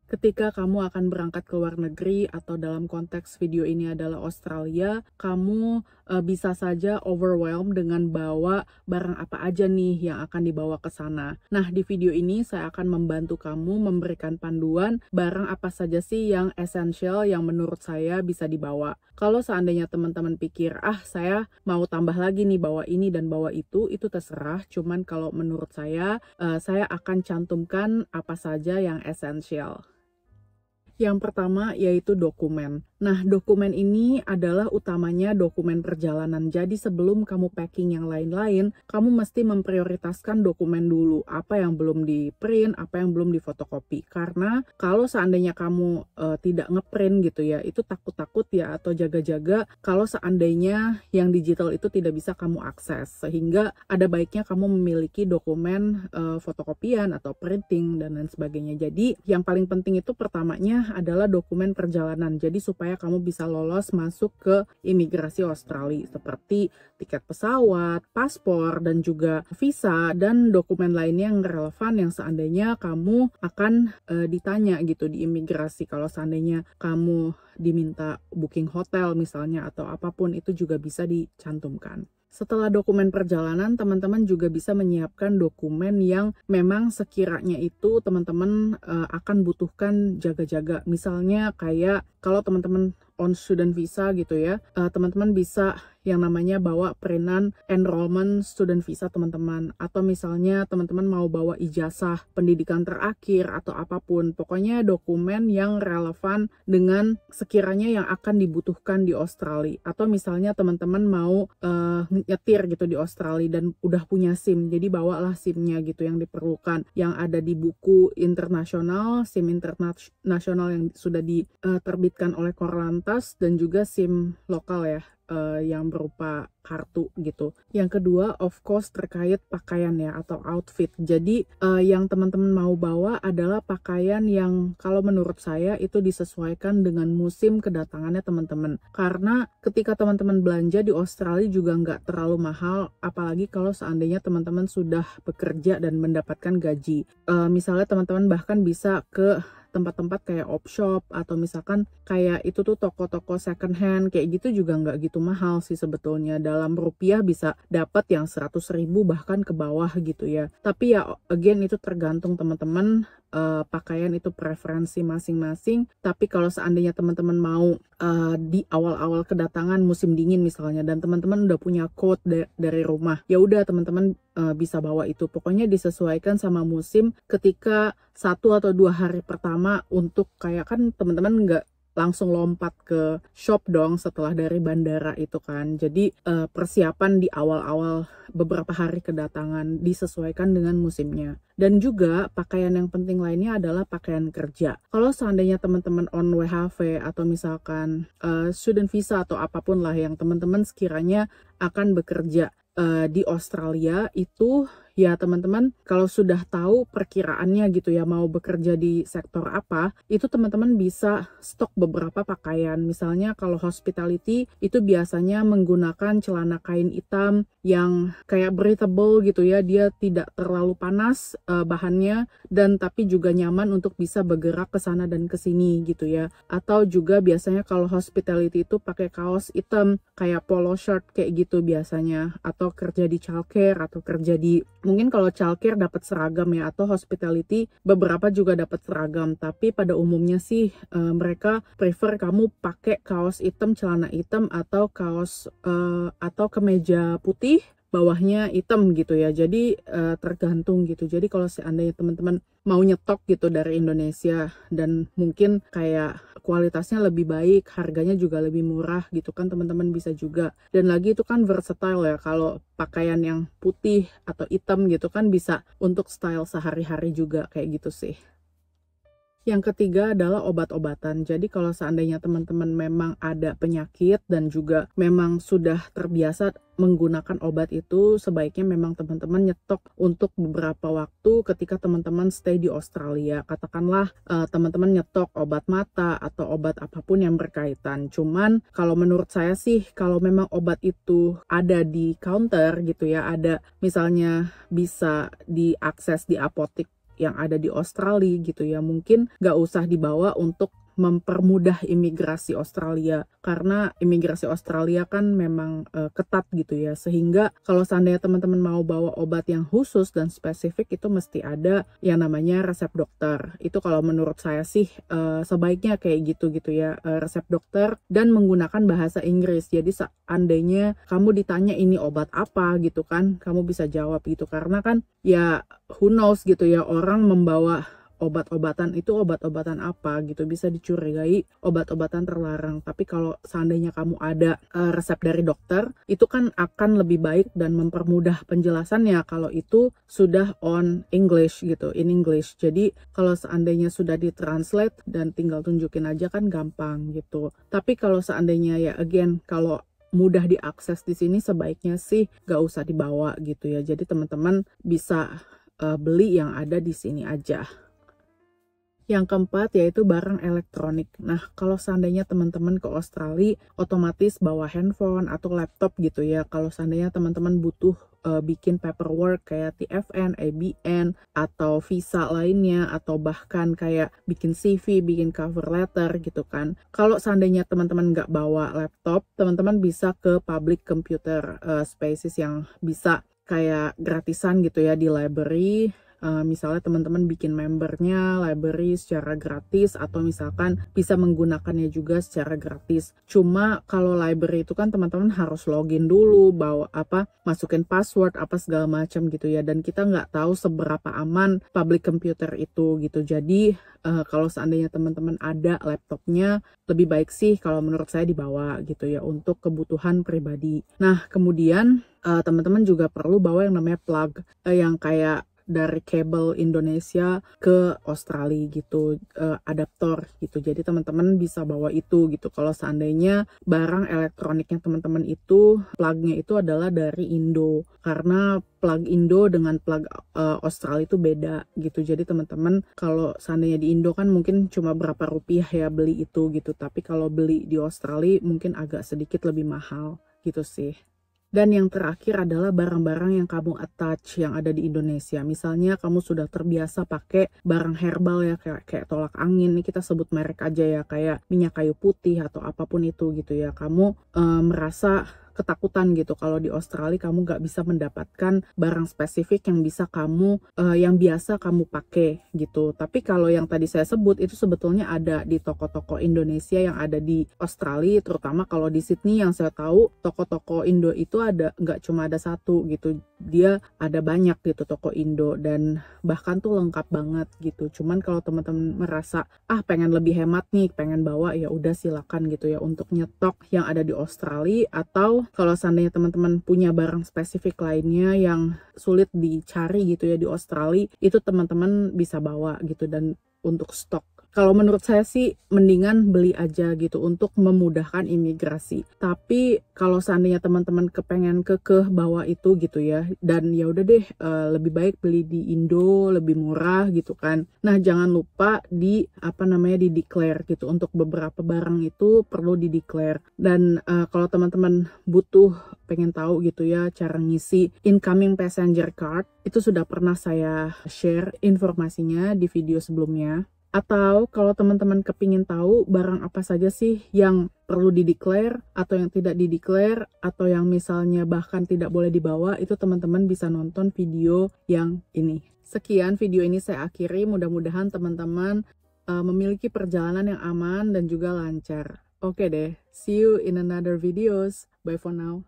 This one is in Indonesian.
Ketika kamu akan berangkat ke luar negeri atau dalam konteks video ini adalah Australia, kamu bisa saja overwhelmed dengan bawa barang apa aja nih yang akan dibawa ke sana. Nah, di video ini saya akan membantu kamu memberikan panduan barang apa saja sih yang esensial yang menurut saya bisa dibawa. Kalau seandainya teman-teman pikir, saya mau tambah lagi nih bawa ini dan bawa itu terserah. Cuman kalau menurut saya akan cantumkan apa saja yang esensial. Yang pertama yaitu dokumen. Nah, dokumen ini adalah utamanya dokumen perjalanan. Jadi sebelum kamu packing yang lain-lain, kamu mesti memprioritaskan dokumen dulu. Apa yang belum di print, apa yang belum difotokopi. Karena kalau seandainya kamu tidak ngeprint gitu ya, itu takut-takut ya atau jaga-jaga kalau seandainya yang digital itu tidak bisa kamu akses. Sehingga ada baiknya kamu memiliki dokumen fotokopian atau printing dan lain sebagainya. Jadi yang paling penting itu pertamanya adalah dokumen perjalanan. Jadi supaya kamu bisa lolos masuk ke imigrasi Australia seperti tiket pesawat, paspor, dan juga visa dan dokumen lainnya yang relevan yang seandainya kamu akan ditanya gitu di imigrasi. Kalau seandainya kamu diminta booking hotel misalnya atau apapun itu juga bisa dicantumkan. Setelah dokumen perjalanan, teman-teman juga bisa menyiapkan dokumen yang memang sekiranya itu teman-teman akan butuhkan jaga-jaga. Misalnya kayak kalau teman-teman on student visa gitu ya, teman-teman bisa yang namanya bawa perintan enrollment student visa teman-teman. Atau misalnya teman-teman mau bawa ijazah pendidikan terakhir atau apapun. Pokoknya dokumen yang relevan dengan sekiranya yang akan dibutuhkan di Australia. Atau misalnya teman-teman mau nyetir gitu di Australia dan udah punya SIM. Jadi bawalah SIM-nya gitu yang diperlukan. Yang ada di buku internasional, SIM internasional yang sudah diterbitkan oleh Korlantas dan juga SIM lokal ya. Yang berupa kartu gitu. Yang kedua, of course, terkait pakaian ya atau outfit. Jadi yang teman-teman mau bawa adalah pakaian yang kalau menurut saya itu disesuaikan dengan musim kedatangannya teman-teman. Karena ketika teman-teman belanja di Australia juga nggak terlalu mahal, apalagi kalau seandainya teman-teman sudah bekerja dan mendapatkan gaji. Misalnya teman-teman bahkan bisa ke tempat-tempat kayak op shop atau misalkan kayak itu tuh toko-toko second hand kayak gitu juga nggak gitu mahal sih sebetulnya. Dalam rupiah bisa dapat yang 100.000 bahkan ke bawah gitu ya. Tapi ya again itu tergantung teman-teman, pakaian itu preferensi masing-masing. Tapi kalau seandainya teman-teman mau di awal-awal kedatangan musim dingin misalnya dan teman-teman udah punya coat dari rumah, ya udah teman-teman bisa bawa itu. Pokoknya disesuaikan sama musim ketika 1 atau 2 hari pertama untuk kayak kan teman-teman nggak langsung lompat ke shop dong setelah dari bandara itu kan. Jadi persiapan di awal-awal beberapa hari kedatangan disesuaikan dengan musimnya. Dan juga pakaian yang penting lainnya adalah pakaian kerja. Kalau seandainya teman-teman on WHV atau misalkan student visa atau apapun lah yang teman-teman sekiranya akan bekerja di Australia itu ya teman-teman kalau sudah tahu perkiraannya gitu ya mau bekerja di sektor apa, itu teman-teman bisa stok beberapa pakaian. Misalnya kalau hospitality itu biasanya menggunakan celana kain hitam yang kayak breathable gitu ya, dia tidak terlalu panas bahannya dan tapi juga nyaman untuk bisa bergerak ke sana dan ke sini gitu ya. Atau juga biasanya kalau hospitality itu pakai kaos hitam kayak polo shirt kayak gitu biasanya, atau kerja di childcare atau kerja di mungkin kalau childcare dapat seragam ya, atau hospitality beberapa juga dapat seragam. Tapi pada umumnya sih mereka prefer kamu pakai kaos hitam, celana hitam atau kaos atau kemeja putih bawahnya hitam gitu ya. Jadi tergantung gitu. Jadi kalau seandainya teman-teman mau nyetok gitu dari Indonesia dan mungkin kayak kualitasnya lebih baik, harganya juga lebih murah gitu kan, teman-teman bisa juga. Dan lagi itu kan versatile ya, kalau pakaian yang putih atau hitam gitu kan bisa untuk style sehari-hari juga kayak gitu sih. Yang ketiga adalah obat-obatan. Jadi kalau seandainya teman-teman memang ada penyakit dan juga memang sudah terbiasa menggunakan obat itu, sebaiknya memang teman-teman nyetok untuk beberapa waktu ketika teman-teman stay di Australia. Katakanlah teman-teman nyetok obat mata atau obat apapun yang berkaitan. Cuman kalau menurut saya sih kalau memang obat itu ada di counter gitu ya, ada misalnya bisa diakses di apotek yang ada di Australia gitu ya. Mungkin nggak usah dibawa untuk mempermudah imigrasi Australia, karena imigrasi Australia kan memang ketat gitu ya, sehingga kalau seandainya teman-teman mau bawa obat yang khusus dan spesifik itu mesti ada yang namanya resep dokter. Itu kalau menurut saya sih sebaiknya kayak gitu ya, resep dokter dan menggunakan bahasa Inggris. Jadi seandainya kamu ditanya ini obat apa gitu kan, kamu bisa jawab gitu, karena kan ya who knows gitu ya, orang membawa obat-obatan itu obat-obatan apa gitu, bisa dicurigai obat-obatan terlarang. Tapi kalau seandainya kamu ada resep dari dokter, itu kan akan lebih baik dan mempermudah penjelasannya kalau itu sudah on English gitu, in English. Jadi kalau seandainya sudah ditranslate dan tinggal tunjukin aja kan gampang gitu. Tapi kalau seandainya ya again, kalau mudah diakses di sini sebaiknya sih gak usah dibawa gitu ya. Jadi teman-teman bisa beli yang ada di sini aja. Yang keempat yaitu barang elektronik. Nah, kalau seandainya teman-teman ke Australia, otomatis bawa handphone atau laptop gitu ya. Kalau seandainya teman-teman butuh bikin paperwork kayak TFN, ABN, atau visa lainnya, atau bahkan kayak bikin CV, bikin cover letter gitu kan. Kalau seandainya teman-teman nggak bawa laptop, teman-teman bisa ke public computer spaces yang bisa kayak gratisan gitu ya di library. Misalnya teman-teman bikin membernya library secara gratis, atau misalkan bisa menggunakannya juga secara gratis. Cuma kalau library itu kan teman-teman harus login dulu, bawa masukin password apa segala macam gitu ya, dan kita nggak tahu seberapa aman public computer itu gitu. Jadi kalau seandainya teman-teman ada laptopnya, lebih baik sih kalau menurut saya dibawa gitu ya untuk kebutuhan pribadi. Nah, kemudian teman-teman juga perlu bawa yang namanya plug, yang kayak dari kabel Indonesia ke Australia gitu, adaptor gitu. Jadi teman-teman bisa bawa itu gitu. Kalau seandainya barang elektroniknya teman-teman itu plugnya itu adalah dari Indo, karena plug Indo dengan plug Australia itu beda gitu. Jadi teman-teman kalau seandainya di Indo kan mungkin cuma berapa rupiah ya beli itu gitu, tapi kalau beli di Australia mungkin agak sedikit lebih mahal gitu sih. Dan yang terakhir adalah barang-barang yang kamu attach yang ada di Indonesia. Misalnya kamu sudah terbiasa pakai barang herbal ya, kayak tolak angin, ini kita sebut merek aja ya, kayak minyak kayu putih atau apapun itu gitu ya. Kamu merasa ketakutan gitu kalau di Australia kamu nggak bisa mendapatkan barang spesifik yang bisa kamu yang biasa kamu pakai gitu. Tapi kalau yang tadi saya sebut itu sebetulnya ada di toko-toko Indonesia yang ada di Australia, terutama kalau di Sydney yang saya tahu toko-toko Indo itu ada, nggak cuma ada satu gitu, dia ada banyak gitu toko Indo, dan bahkan tuh lengkap banget gitu. Cuman kalau teman-teman merasa pengen lebih hemat nih, pengen bawa, ya udah silakan gitu ya untuk nyetok yang ada di Australia. Atau kalau seandainya teman-teman punya barang spesifik lainnya yang sulit dicari gitu ya di Australia, itu teman-teman bisa bawa gitu dan untuk stok. Kalau menurut saya sih mendingan beli aja gitu untuk memudahkan imigrasi. Tapi kalau seandainya teman-teman kepengen kekeh bawa itu gitu ya, dan ya udah deh lebih baik beli di Indo lebih murah gitu kan. Nah, jangan lupa di declare gitu. Untuk beberapa barang itu perlu di declare. Dan kalau teman-teman butuh pengen tahu gitu ya cara ngisi incoming passenger card, itu sudah pernah saya share informasinya di video sebelumnya. Atau kalau teman-teman kepingin tahu barang apa saja sih yang perlu dideclare atau yang tidak dideclare, atau yang misalnya bahkan tidak boleh dibawa, itu teman-teman bisa nonton video yang ini. Sekian video ini saya akhiri, mudah-mudahan teman-teman memiliki perjalanan yang aman dan juga lancar. Oke deh, see you in another videos. Bye for now.